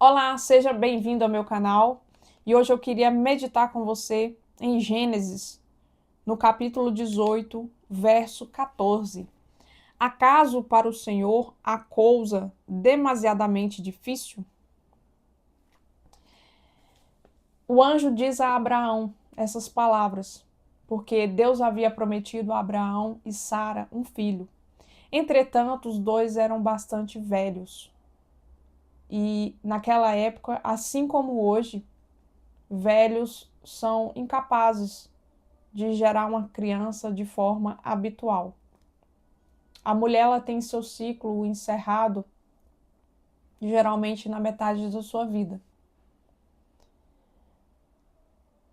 Olá, seja bem-vindo ao meu canal. E hoje eu queria meditar com você em Gênesis, no capítulo 18, verso 14. Acaso para o Senhor há coisa demasiadamente difícil? O anjo diz a Abraão essas palavras, porque Deus havia prometido a Abraão e Sara um filho. Entretanto, os dois eram bastante velhos. E naquela época, assim como hoje, velhos são incapazes de gerar uma criança de forma habitual. A mulher ela tem seu ciclo encerrado geralmente na metade da sua vida.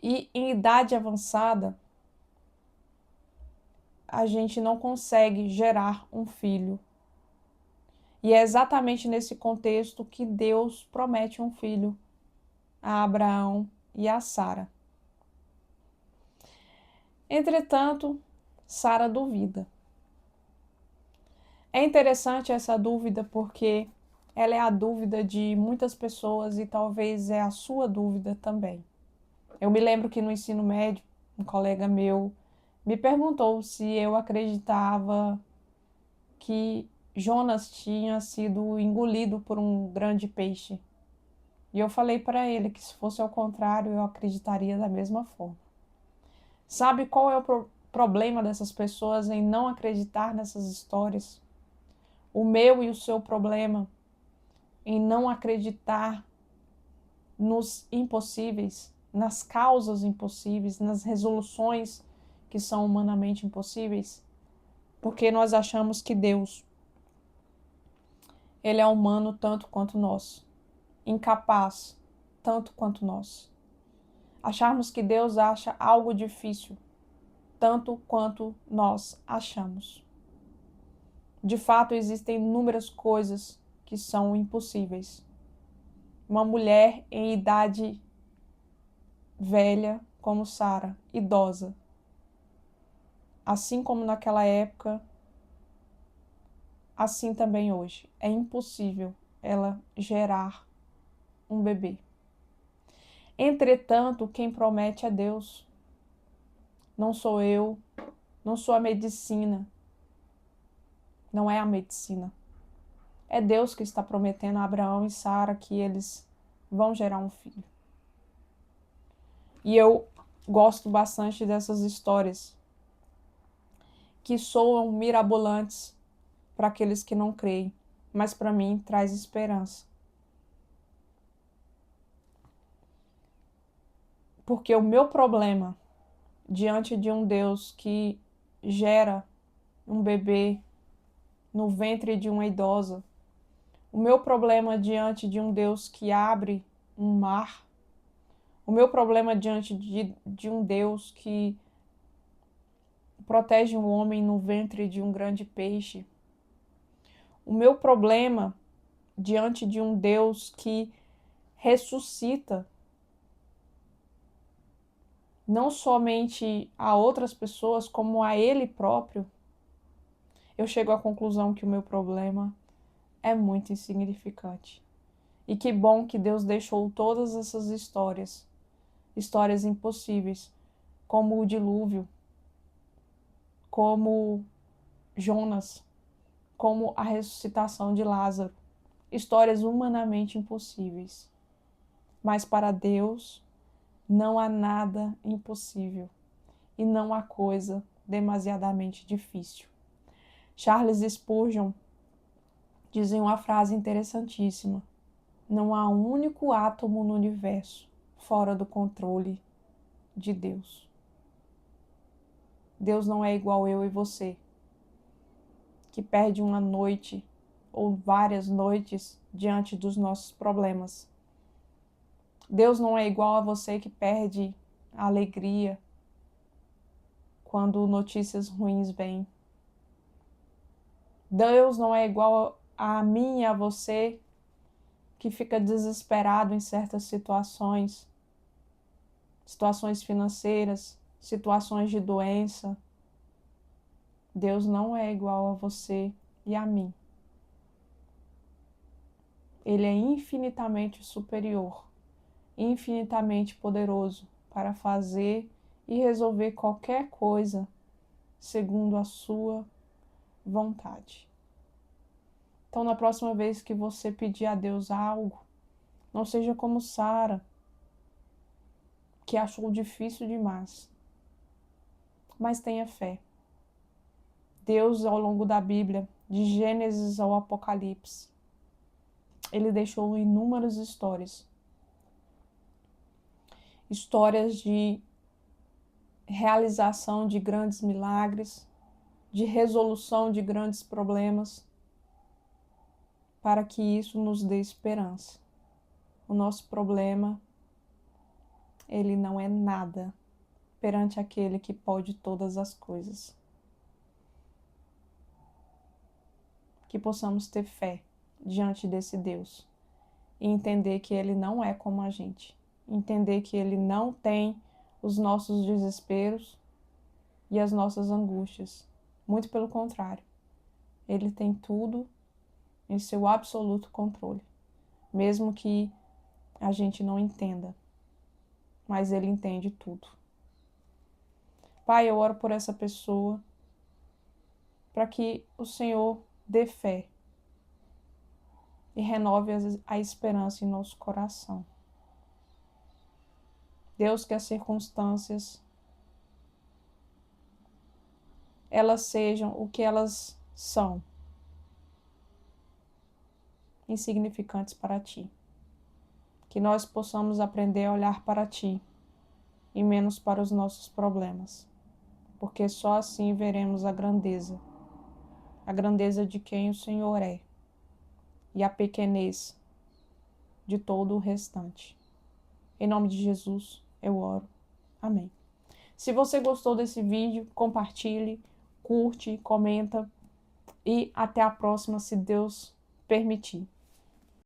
E em idade avançada, a gente não consegue gerar um filho. E é exatamente nesse contexto que Deus promete um filho a Abraão e a Sara. Entretanto, Sara duvida. É interessante essa dúvida porque ela é a dúvida de muitas pessoas e talvez é a sua dúvida também. Eu me lembro que no ensino médio, um colega meu me perguntou se eu acreditava que Jonas tinha sido engolido por um grande peixe. E eu falei para ele que se fosse ao contrário, eu acreditaria da mesma forma. Sabe qual é o problema dessas pessoas em não acreditar nessas histórias? O meu e o seu problema em não acreditar nos impossíveis, nas causas impossíveis, nas resoluções que são humanamente impossíveis, porque nós achamos que Deus, ele é humano tanto quanto nós, incapaz tanto quanto nós. Acharmos que Deus acha algo difícil tanto quanto nós achamos. De fato, existem inúmeras coisas que são impossíveis. Uma mulher em idade velha como Sara, idosa. Assim como naquela época, assim também hoje. É impossível ela gerar um bebê. Entretanto, quem promete é Deus. Não sou eu, não sou a medicina. Não é a medicina. É Deus que está prometendo a Abraão e Sara que eles vão gerar um filho. E eu gosto bastante dessas histórias que soam mirabolantes para aqueles que não creem, mas para mim traz esperança. Porque o meu problema diante de um Deus que gera um bebê no ventre de uma idosa, o meu problema diante de um Deus que abre um mar, o meu problema diante de um Deus que protege um homem no ventre de um grande peixe, o meu problema diante de um Deus que ressuscita não somente a outras pessoas, como a Ele próprio, eu chego à conclusão que o meu problema é muito insignificante. E que bom que Deus deixou todas essas histórias, histórias impossíveis, como o dilúvio, como Jonas, como a ressuscitação de Lázaro, histórias humanamente impossíveis. Mas para Deus não há nada impossível e não há coisa demasiadamente difícil. Charles Spurgeon dizia uma frase interessantíssima: não há um único átomo no universo fora do controle de Deus. Deus não é igual eu e você, que perde uma noite ou várias noites diante dos nossos problemas. Deus não é igual a você que perde a alegria quando notícias ruins vêm. Deus não é igual a mim e a você que fica desesperado em certas situações, situações financeiras, situações de doença. Deus não é igual a você e a mim. Ele é infinitamente superior, infinitamente poderoso para fazer e resolver qualquer coisa segundo a sua vontade. Então, na próxima vez que você pedir a Deus algo, não seja como Sara, que achou difícil demais, mas tenha fé. Deus, ao longo da Bíblia, de Gênesis ao Apocalipse, ele deixou inúmeras histórias. Histórias de realização de grandes milagres, de resolução de grandes problemas, para que isso nos dê esperança. O nosso problema, ele não é nada perante aquele que pode todas as coisas. Que possamos ter fé diante desse Deus e entender que ele não é como a gente. Entender que ele não tem os nossos desesperos e as nossas angústias. Muito pelo contrário. Ele tem tudo em seu absoluto controle. Mesmo que a gente não entenda, mas ele entende tudo. Pai, eu oro por essa pessoa, para que o Senhor dê fé e renove a esperança em nosso coração. Deus, que as circunstâncias elas sejam o que elas são, insignificantes para Ti. Que nós possamos aprender a olhar para Ti e menos para os nossos problemas, porque só assim veremos a grandeza de quem o Senhor é e a pequenez de todo o restante. Em nome de Jesus, eu oro. Amém. Se você gostou desse vídeo, compartilhe, curte, comenta e até a próxima, se Deus permitir.